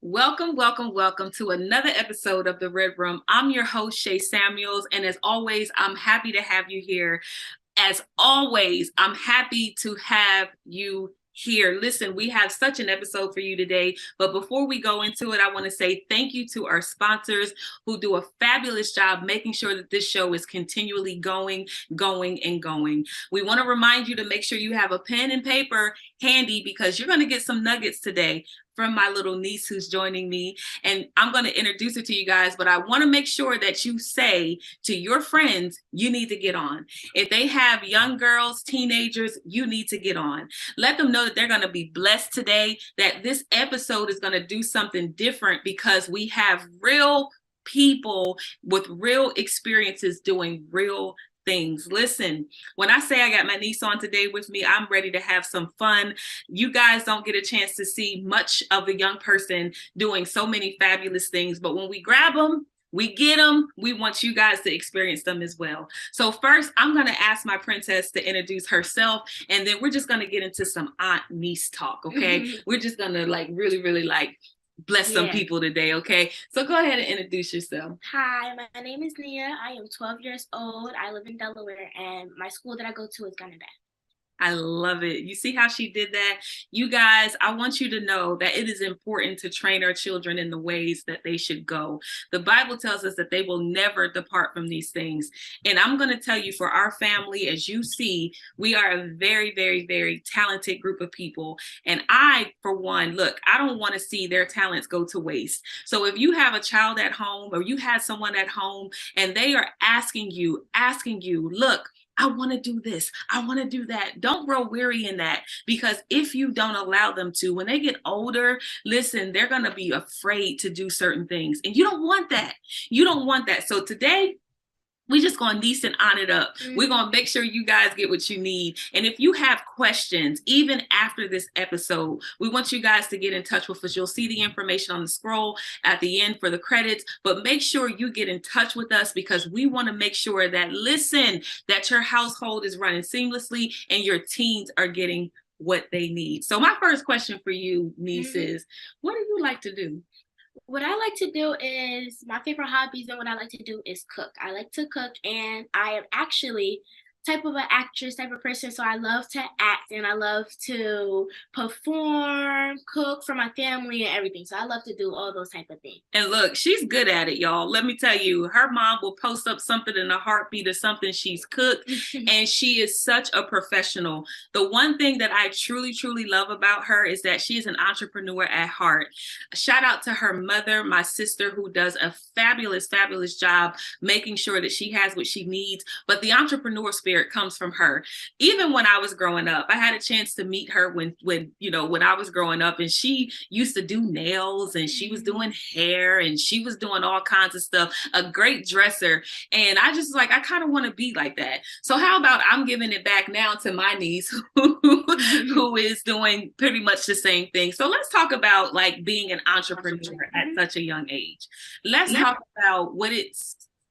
Welcome to another episode of The Red Room. I'm your host, SHAY Samuels, and as always, I'm happy to have you here. As always, I'm happy to have you here. Listen, we have such an episode for you today, but before we go into it, I want to say thank you to our sponsors who do a fabulous job making sure that this show is continually going. We want to remind you to make sure you have a pen and paper handy because you're going to get some nuggets today from my little niece who's joining me. And I'm going to introduce her to you guys, but I want to make sure that you say to your friends, you need to get on. If they have young girls, teenagers, you need to get on. Let them know that they're going to be blessed today, that this episode is going to do something different because we have real people with real experiences doing real things. Listen, when I say I got my niece on today with me, I'm ready to have some fun. You guys don't get a chance to see much of the young person doing so many fabulous things, but when we grab them, we get them. We want you guys to experience them as well. So first, I'm going to ask my princess to introduce herself, and then we're just going to get into some aunt-niece talk, okay? We're just going to really bless some people today, okay? So go ahead and introduce yourself. Hi, my name is Nia. I am 12 years old. I live in Delaware, and my school that I go to is Gunnedah. I love it. You see how she did that? You guys, I want you to know that it is important to train our children in the ways that they should go. The Bible tells us that they will never depart from these things. And I'm going to tell you, for our family, as you see, we are a very talented group of people. And I, for one, look, I don't want to see their talents go to waste. So if you have a child at home or you have someone at home and they are asking you, look, I want to do this. I want to do that. Don't grow weary in that, because if you don't allow them to, when they get older, listen, they're going to be afraid to do certain things. And you don't want that. You don't want that. So today, we just going to niece and on it up. We're going to make sure you guys get what you need. And if you have questions, even after this episode, we want you guys to get in touch with us. You'll see the information on the scroll at the end for the credits, but make sure you get in touch with us because we want to make sure that, listen, that your household is running seamlessly and your teens are getting what they need. So my first question for you, niece, is what do you like to do? What I like to do is, my favorite hobbies and what I like to do is cook. I like to cook, and I am actually type of an actress type of person, so I love to act and I love to perform, cook for my family and everything. So I love to do all those type of things. And look, she's good at it, y'all. Let me tell you, her mom will post up something in a heartbeat of something she's cooked, and she is such a professional. The one thing that I truly love about her is that she is an entrepreneur at heart. Shout out to her mother, my sister, who does a fabulous job making sure that she has what she needs. But the entrepreneur spirit comes from her. Even when I was growing up, I had a chance to meet her when I was growing up, and she used to do nails and she was doing hair and she was doing all kinds of stuff, a great dresser. And I just I kind of want to be like that. So how about I'm giving it back now to my niece who is doing pretty much the same thing. So let's talk about being an entrepreneur at such a young age. Let's talk about what it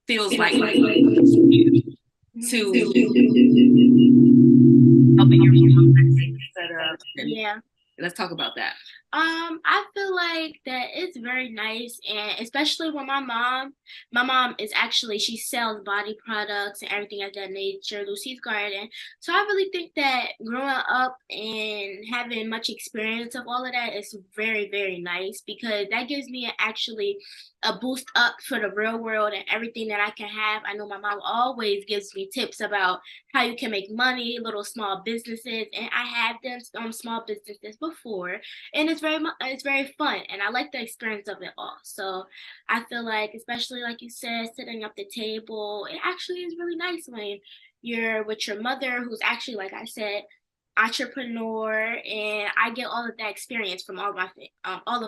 feels like to helping your mom set up. Yeah. Let's talk about that. I feel like that it's very nice, and especially when my mom is actually, she sells body products and everything of that nature, Lucy's Garden. So I really think that growing up and having much experience of all of that is very nice, because that gives me actually a boost up for the real world and everything that I can have. I know my mom always gives me tips about how you can make money, little small businesses, and I have done small businesses before, and it's very fun, and I like the experience of it all. So I feel like, especially like you said, sitting at the table, it actually is really nice when you're with your mother, who's actually, like I said, entrepreneur, and I get all of that experience from all of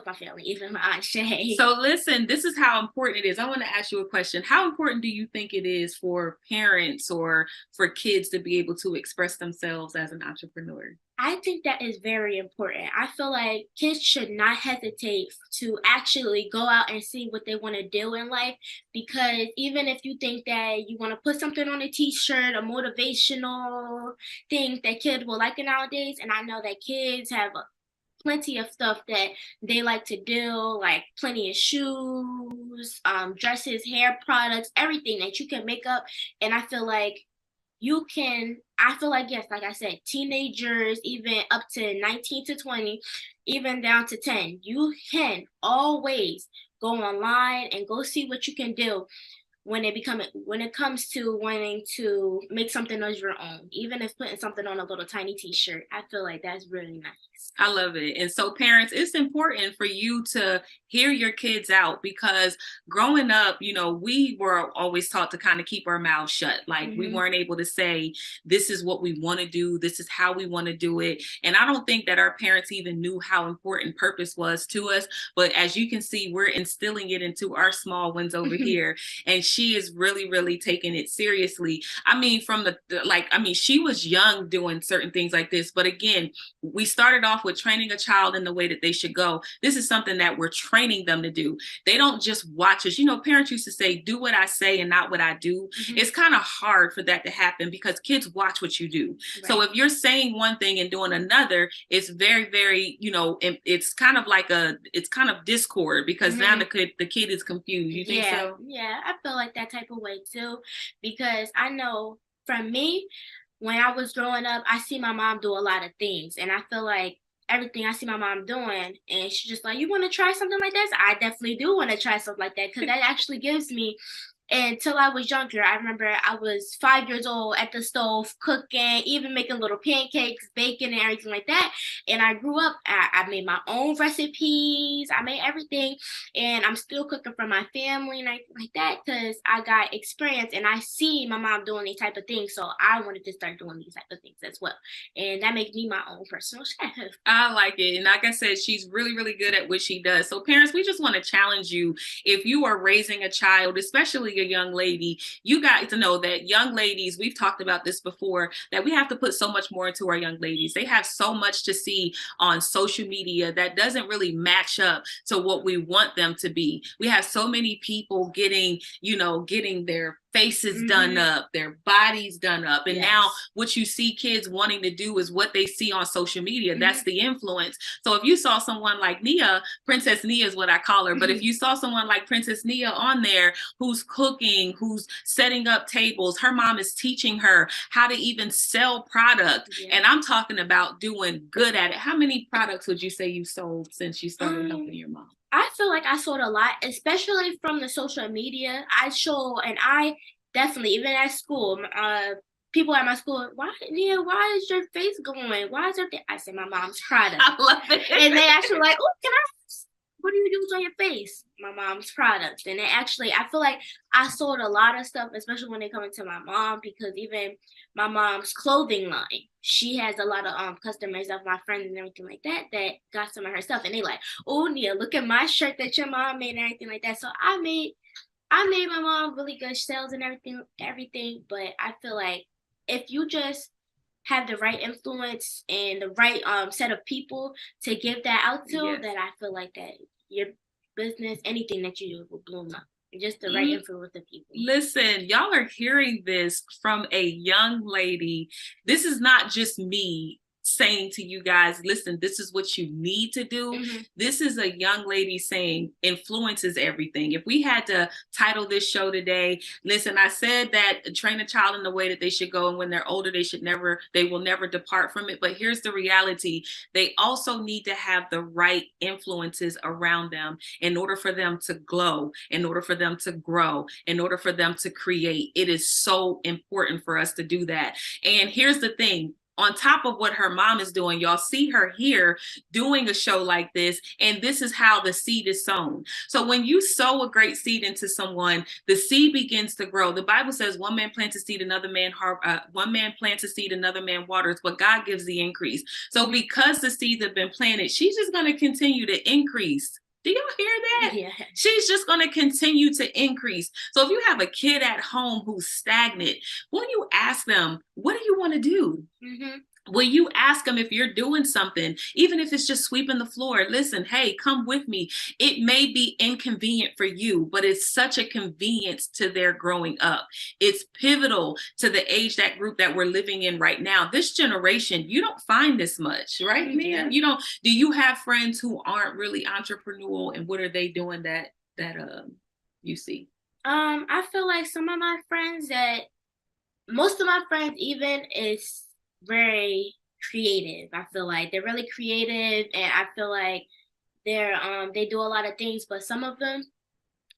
my family, even my Aunt Shay. So listen, this is how important it is. I want to ask you a question. How important do you think it is for parents or for kids to be able to express themselves as an entrepreneur? I think that is very important. I feel like kids should not hesitate to actually go out and see what they want to do in life, because even if you think that you want to put something on a t-shirt, a motivational thing that kids will like nowadays, and I know that kids have plenty of stuff that they like to do, like plenty of shoes, dresses, hair products, everything that you can make up. And I feel like, yes, like I said, teenagers, even up to 19 to 20, even down to 10, you can always go online and go see what you can do when it comes to wanting to make something of your own, even if putting something on a little tiny t-shirt. I feel like that's really nice. I love it. And so parents, it's important for you to hear your kids out, because growing up, we were always taught to kind of keep our mouths shut. Like we weren't able to say, this is what we want to do. This is how we want to do it. And I don't think that our parents even knew how important purpose was to us. But as you can see, we're instilling it into our small ones over here. And she is really, really taking it seriously. I mean, she was young doing certain things like this. But again, we started off with training a child in the way that they should go. This is something that we're training them to do. They don't just watch us. Parents used to say, do what I say and not what I do. It's kind of hard for that to happen because kids watch what you do. Right. So if you're saying one thing and doing another, it's very, very, it's kind of discord, because now the kid is confused. You think so? Yeah, I feel like that type of way too, because I know from me, when I was growing up, I see my mom do a lot of things, and I feel like everything I see my mom doing, and she's just like, you want to try something like this? I definitely do want to try something like that, because that actually gives me, until I was younger, I remember I was 5 years old at the stove cooking, even making little pancakes, baking, and everything like that. And I grew up, I made my own recipes, I made everything, and I'm still cooking for my family and everything like that, because I got experience and I see my mom doing these type of things, so I wanted to start doing these type of things as well. And that makes me my own personal chef. I like it. And like I said, she's really, really good at what she does. So parents, we just want to challenge you. If you are raising a child, especially a young lady, you got to know that young ladies, we've talked about this before, that we have to put so much more into our young ladies. They have so much to see on social media that doesn't really match up to what we want them to be. We have so many people getting their faces done up, their bodies done up. And now what you see kids wanting to do is what they see on social media. That's the influence. So if you saw someone like Nia, Princess Nia is what I call her, but if you saw someone like Princess Nia on there who's cooking, who's setting up tables, her mom is teaching her how to even sell product. And I'm talking about doing good at it. How many products would you say you sold since you started helping your mom? I feel like I sold a lot, especially from the social media. I definitely, even at school, people at my school, why is your face going? Why is everything? I said, my mom's product. I love it. And they actually like, oh, what do you use on your face? My mom's products. And I feel like I sold a lot of stuff, especially when they come into my mom, because even my mom's clothing line, she has a lot of customers of my friends and everything like that got some of her stuff, and they like, oh, Nia, look at my shirt that your mom made and everything like that. So I made my mom really good sales and everything. But I feel like if you just have the right influence and the right set of people to give that out to, then I feel like that your business, anything that you do, will bloom up. Just the right influence of people. Listen, y'all are hearing this from a young lady. This is not just me saying to you guys, listen, this is what you need to do. This is a young lady saying influence is everything. If we had to title this show today, listen, I said that train a child in the way that they should go, and when they're older, they will never depart from it. But here's the reality. They also need to have the right influences around them in order for them to glow, in order for them to grow, in order for them to create. It is so important for us to do that. And here's the thing. On top of what her mom is doing, y'all see her here doing a show like this, and this is how the seed is sown. So when you sow a great seed into someone, the seed begins to grow. The Bible says one man plants a seed, another man waters, but God gives the increase. So because the seeds have been planted, she's just going to continue to increase. Do y'all hear that? Yeah. She's just going to continue to increase. So if you have a kid at home who's stagnant, when you ask them, what do you want to do? Will you ask them if you're doing something, even if it's just sweeping the floor? Listen, hey, come with me. It may be inconvenient for you, but it's such a convenience to their growing up. It's pivotal to the age that group that we're living in right now. This generation, you don't find this much, right, Mia? You don't. Do you have friends who aren't really entrepreneurial, and what are they doing that you see? I feel like some of my friends that most of my friends even is very creative. I feel like they're really creative, and I feel like they do a lot of things, but some of them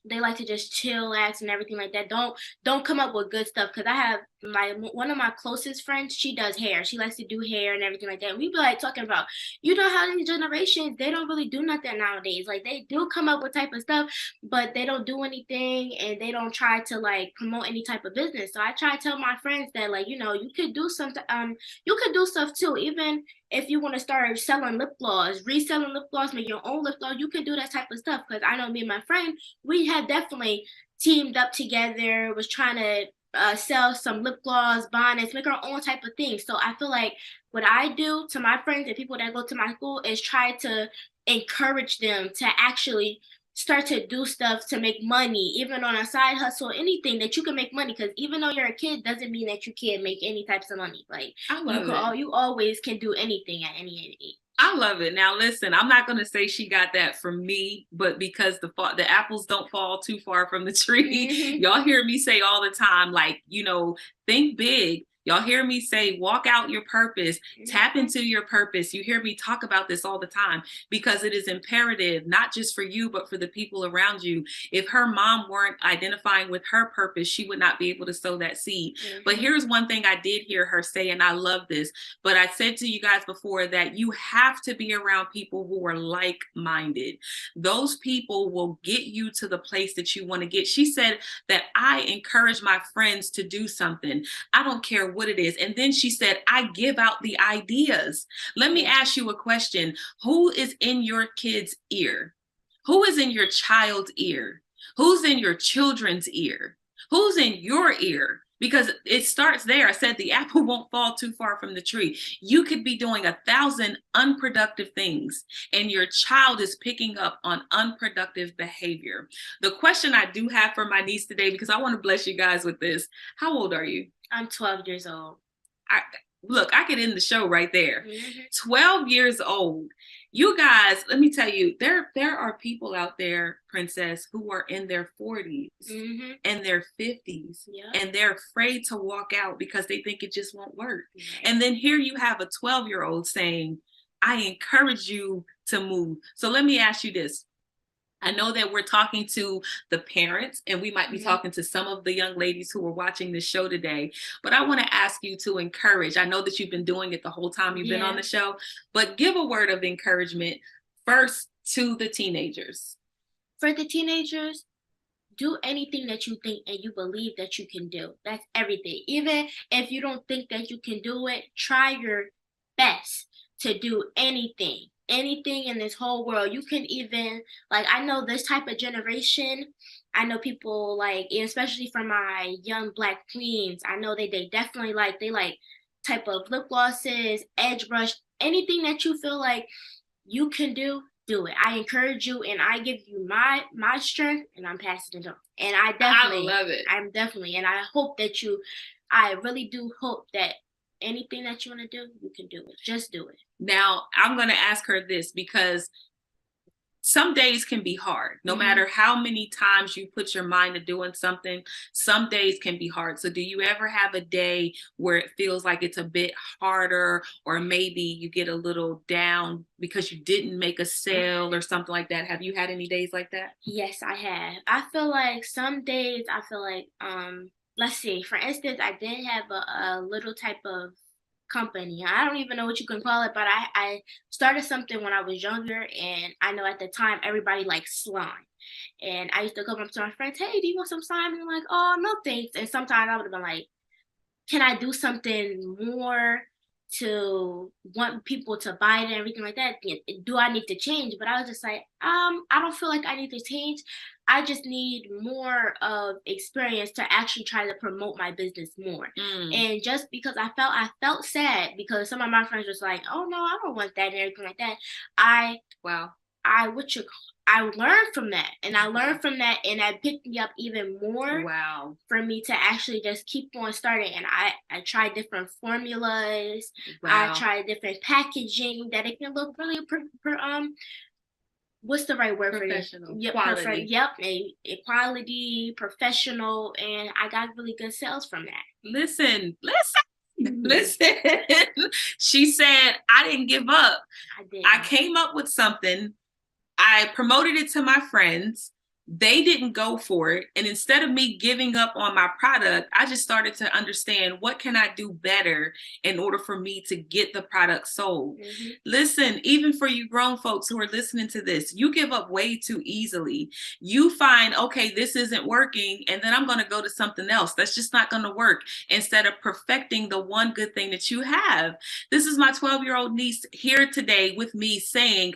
they like to just chillax and everything like that. Don't come up with good stuff because I have my one of my closest friends. She does hair. She likes to do hair and everything like that. And we be like talking about, you know how these generations they don't really do nothing nowadays. Like they do come up with type of stuff, but they don't do anything and they don't try to like promote any type of business. So I try to tell my friends that like you could do something. You could do stuff too. Even if you want to start selling lip gloss, reselling lip gloss, make your own lip gloss, you can do that type of stuff. Because I know me and my friend, we had definitely teamed up together, was trying to sell some lip gloss, bonnets, make our own type of thing. So I feel like what I do to my friends and people that go to my school is try to encourage them to actually start to do stuff to make money, even on a side hustle, anything that you can make money. Because even though you're a kid, doesn't mean that you can't make any types of money. Like I love it. you always can do anything at any age. I love it. Now, listen, I'm not going to say she got that from me, but because the apples don't fall too far from the tree, Mm-hmm. y'all hear me say all the time, like, think big. Y'all hear me say, walk out your purpose, tap into your purpose. You hear me talk about this all the time because it is imperative, not just for you, but for the people around you. If her mom weren't identifying with her purpose, she would not be able to sow that seed. Mm-hmm. But here's one thing I did hear her say, and I love this. But I said to you guys before that you have to be around people who are like-minded. Those people will get you to the place that you want to get. She said that I encourage my friends to do something. I don't care what it is. And then she said, I give out the ideas. Let me ask you a question. Who is in your kid's ear? Who is in your child's ear? Who's in your children's ear? Who's in your ear? Because it starts there. I said the apple won't fall too far from the tree. You could be doing 1,000 unproductive things, and your child is picking up on unproductive behavior. The question I do have for my niece today, because I want to bless you guys with this. How old are you? I'm 12 years old. Look, I could end the show right there. Mm-hmm. 12 years old. You guys, let me tell you, there are people out there, Princess, who are in their 40s Mm-hmm. and their 50s, and they're afraid to walk out because they think it just won't work. Right. And then here you have a 12-year-old saying, I encourage you to move. So let me ask you this. I know that we're talking to the parents and we might be talking to some of the young ladies who are watching this show today, but I want to ask you to encourage. I know that you've been doing it the whole time you've been on the show, but give a word of encouragement first to the teenagers. For the teenagers, do anything that you think and you believe that you can do. That's everything. Even if you don't think that you can do it, try your best to do anything in this whole world. You can even, like, I know this type of generation, I know people like, especially for my young Black queens, I know they definitely they like type of lip glosses, edge brush, anything that you feel like you can do it. I encourage you and I give you my strength and I'm passing it on. And I love it. I'm definitely, and I hope that I really do hope that anything that you want to do, you can do it. Just do it. Now, I'm going to ask her this because some days can be hard. No matter how many times you put your mind to doing something, some days can be hard. So do you ever have a day where it feels like it's a bit harder, or maybe you get a little down because you didn't make a sale or something like that? Have you had any days like that? Yes, I have. I feel like some days I feel like let's see, for instance, I did have a little type of company. I don't even know what you can call it, but I started something when I was younger, and I know at the time everybody liked slime. And I used to come up to my friends, hey, do you want some slime? And they're like, oh, no thanks. And sometimes I would have been like, can I do something more to want people to buy it and everything like that. Do I need to change? But I was just like, I don't feel like I need to change. I just need more of experience to actually try to promote my business more. And just because I felt sad because some of my friends was like, oh no, I don't want that and everything like that. Wow. I learned from that, and I learned from that, and that picked me up even more. Wow. For me to actually just keep on starting, and I tried different formulas. Wow. I tried different packaging that it can look really what's the right word for it? Professional. Yep, Quality. Yep, equality, professional, and I got really good sales from that. Listen. She said, I didn't give up. I came up with something. I promoted it to my friends. They didn't go for it. And instead of me giving up on my product, I just started to understand what can I do better in order for me to get the product sold. Listen, even for you grown folks who are listening to this, you give up way too easily. You find, okay, this isn't working, and then I'm going to go to something else. That's just not going to work, instead of perfecting the one good thing that you have. This is my 12-year-old niece here today with me saying,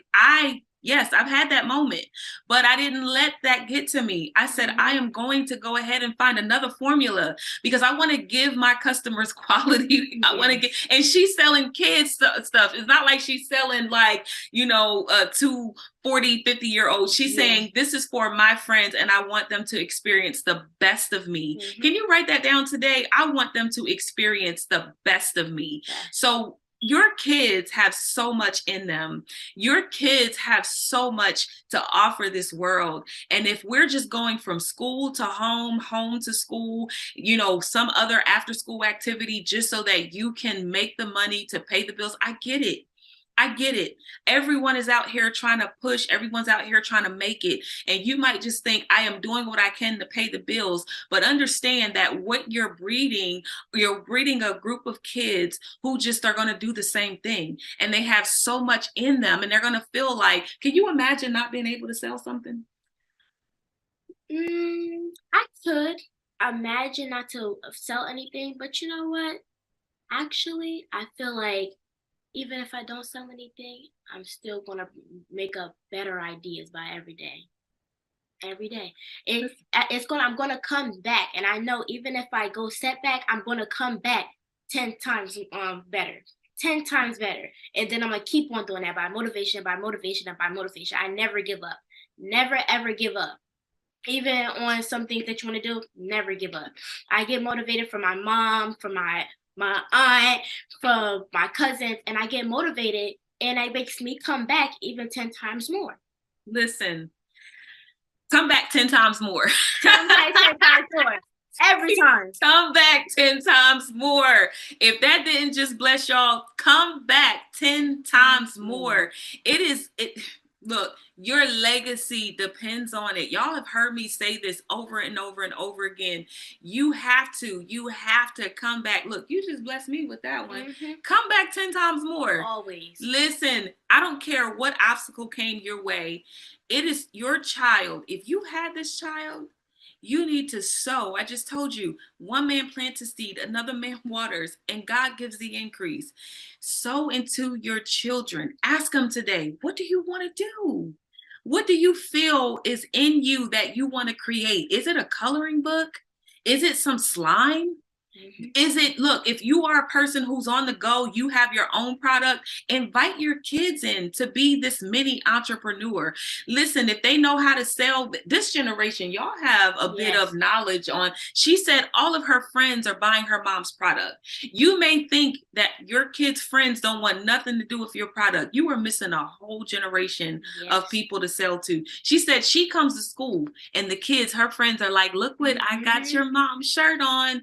yes, I've had that moment, but I didn't let that get to me. I said, I am going to go ahead and find another formula because I want to give my customers quality. I want to get, and she's selling kids stuff. It's not like she's selling like, to 40, 50-year-olds. She's saying, this is for my friends and I want them to experience the best of me. Can you write that down today? I want them to experience the best of me. So your kids have so much in them. Your kids have so much to offer this world. And if we're just going from school to home, home to school, some other after school activity just so that you can make the money to pay the bills, I get it. I get it. Everyone is out here trying to push. Everyone's out here trying to make it. And you might just think, I am doing what I can to pay the bills. But understand that what you're breeding a group of kids who just are going to do the same thing. And they have so much in them. And they're going to feel like, can you imagine not being able to sell something? I could imagine not to sell anything. But you know what? Actually, I feel like even if I don't sell anything, I'm still gonna make up better ideas by every day. Every day, I'm gonna come back, and I know even if I go setback, I'm gonna come back 10 times better, 10 times better, and then I'm gonna keep on doing that by motivation, by motivation, and by motivation. I never give up, never ever give up. Even on some things that you want to do, never give up. I get motivated from my mom, from my aunt, from my cousins, and I get motivated, and it makes me come back even 10 times more. Listen, come back 10 times more. Come back 10 times more. Every time. Come back 10 times more. If that didn't just bless y'all, come back 10 times more. Look, your legacy depends on it. Y'all have heard me say this over and over and over again. You have to come back. Look, you just blessed me with that one. Come back 10 times more. Always. Listen, I don't care what obstacle came your way. It is your child. If you had this child, you need to sow. I just told you, one man plants a seed, another man waters, and God gives the increase. Sow into your children. Ask them today, what do you want to do? What do you feel is in you that you want to create? Is it a coloring book? Is it some slime? Is it, look, if you are a person who's on the go, you have your own product, invite your kids in to be this mini entrepreneur. Listen, if they know how to sell, this generation, y'all have a bit of knowledge on. She said all of her friends are buying her mom's product. You may think that your kids' friends don't want nothing to do with your product. You are missing a whole generation of people to sell to. She said she comes to school and the kids, her friends are like, look what I got your mom's shirt on.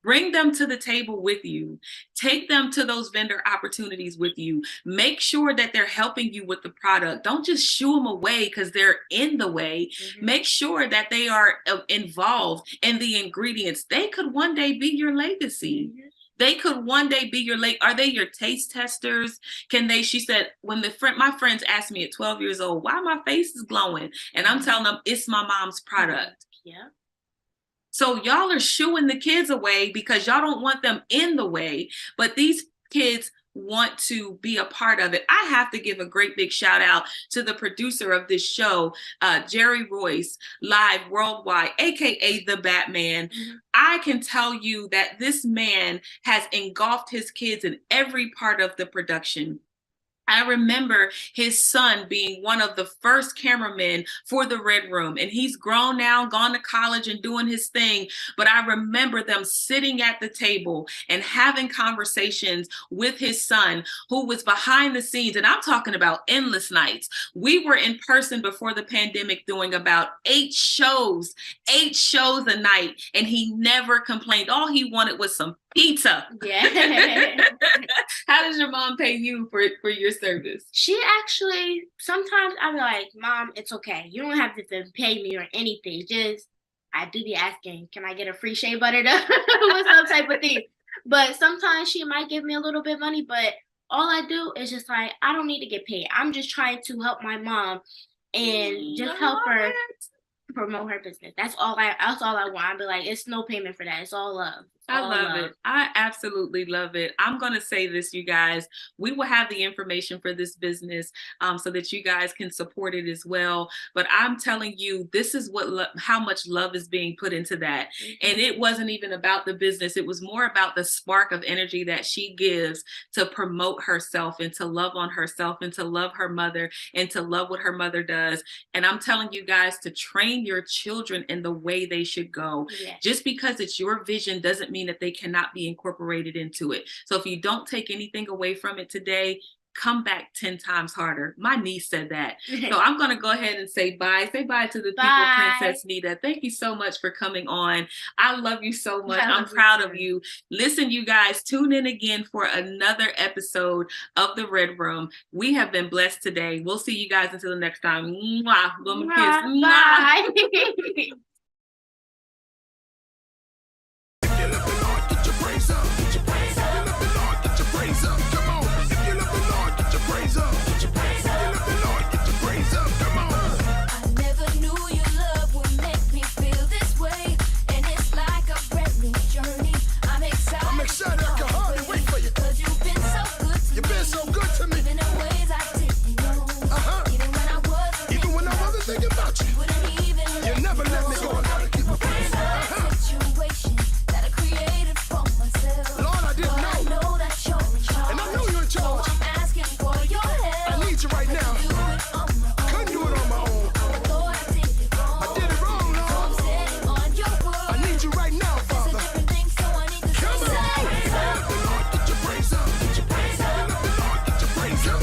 Bring them to the table with you. Take them to those vendor opportunities with you. Make sure that they're helping you with the product. Don't just shoo them away because they're in the way. Make sure that they are involved in the ingredients. They could one day be your legacy. They could one day be your are they your taste testers? Can they, she said, when my friends asked me at 12 years old, why my face is glowing? And I'm telling them it's my mom's product. Yeah. So y'all are shooing the kids away because y'all don't want them in the way. But these kids want to be a part of it. I have to give a great big shout out to the producer of this show, Jerry Royce, live worldwide, aka the Batman. I can tell you that this man has engulfed his kids in every part of the production. I remember his son being one of the first cameramen for the Red Room, and he's grown now, gone to college and doing his thing. But I remember them sitting at the table and having conversations with his son, who was behind the scenes. And I'm talking about endless nights. We were in person before the pandemic doing about 8 shows a night, and he never complained. All he wanted was some pizza. Yeah. How does your mom pay you for your service? She actually, sometimes I'm like, Mom, it's okay. You don't have to pay me or anything. Just, I do be asking, can I get a free shea butter with some type of thing? But sometimes she might give me a little bit of money, but all I do is just like, I don't need to get paid. I'm just trying to help my mom and just help her promote her business. That's all I want. I'll be like, it's no payment for that. It's all love. I love it. I absolutely love it. I'm going to say this, you guys. We will have the information for this business so that you guys can support it as well. But I'm telling you, this is how much love is being put into that. And it wasn't even about the business. It was more about the spark of energy that she gives to promote herself and to love on herself and to love her mother and to love what her mother does. And I'm telling you guys to train your children in the way they should go. Yeah. Just because it's your vision doesn't mean that they cannot be incorporated into it. So if you don't take anything away from it today, come back 10 times harder. My niece said that. So I'm going to go ahead and say bye. Say bye to the people, Princess Nita. Thank you so much for coming on. I love you so much. I'm proud of you. Listen, you guys, tune in again for another episode of The Red Room. We have been blessed today. We'll see you guys until the next time. Mwah. Blow my kiss. Bye. Praise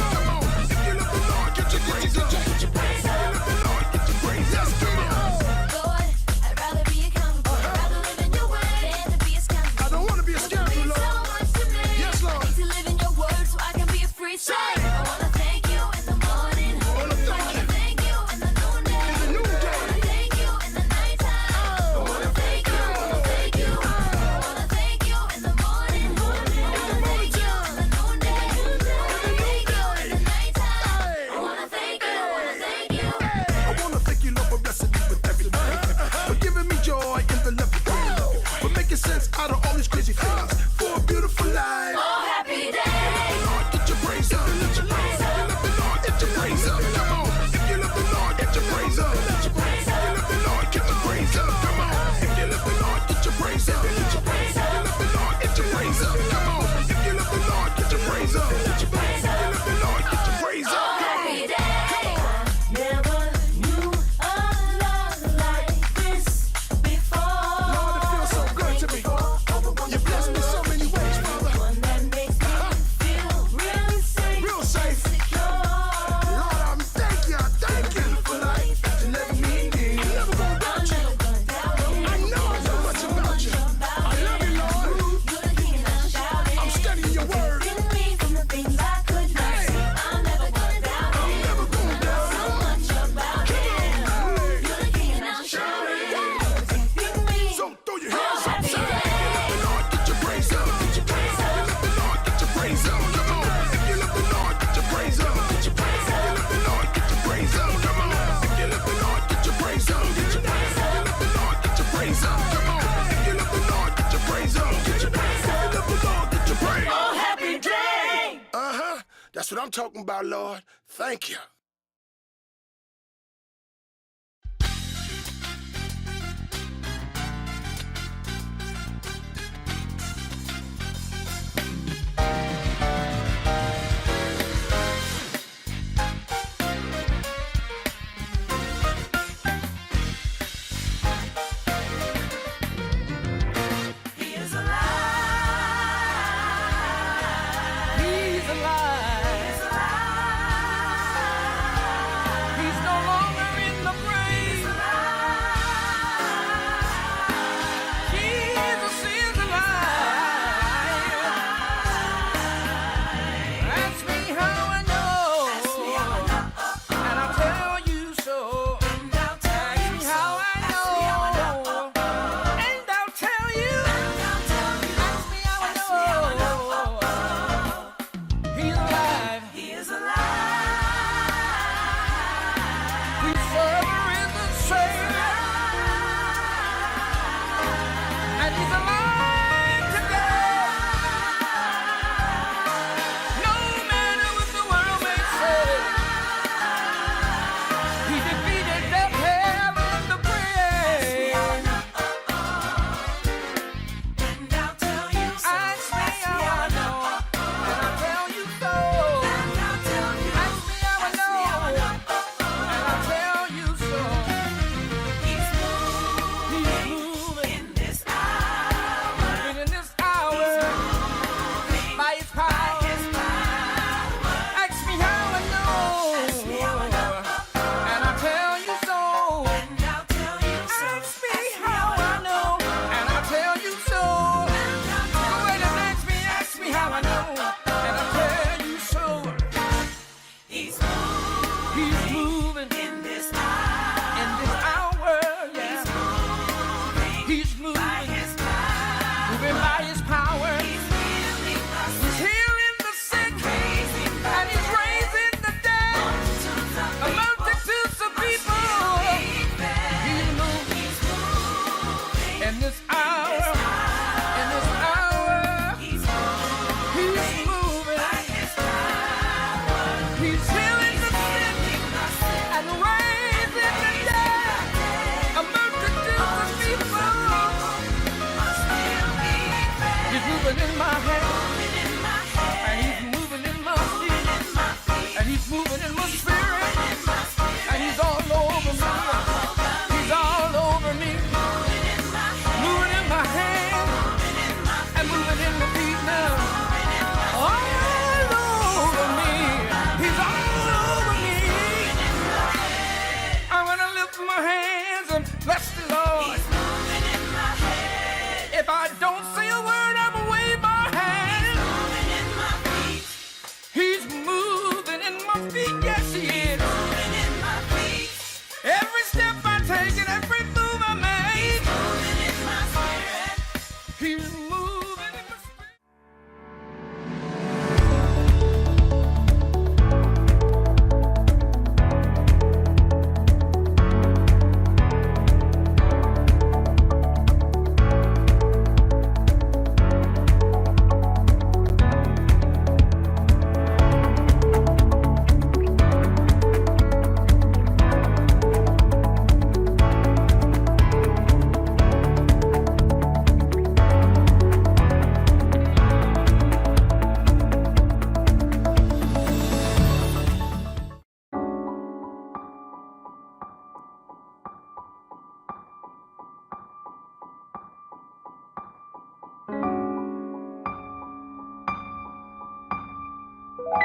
That's what I'm talking about, Lord. Thank you.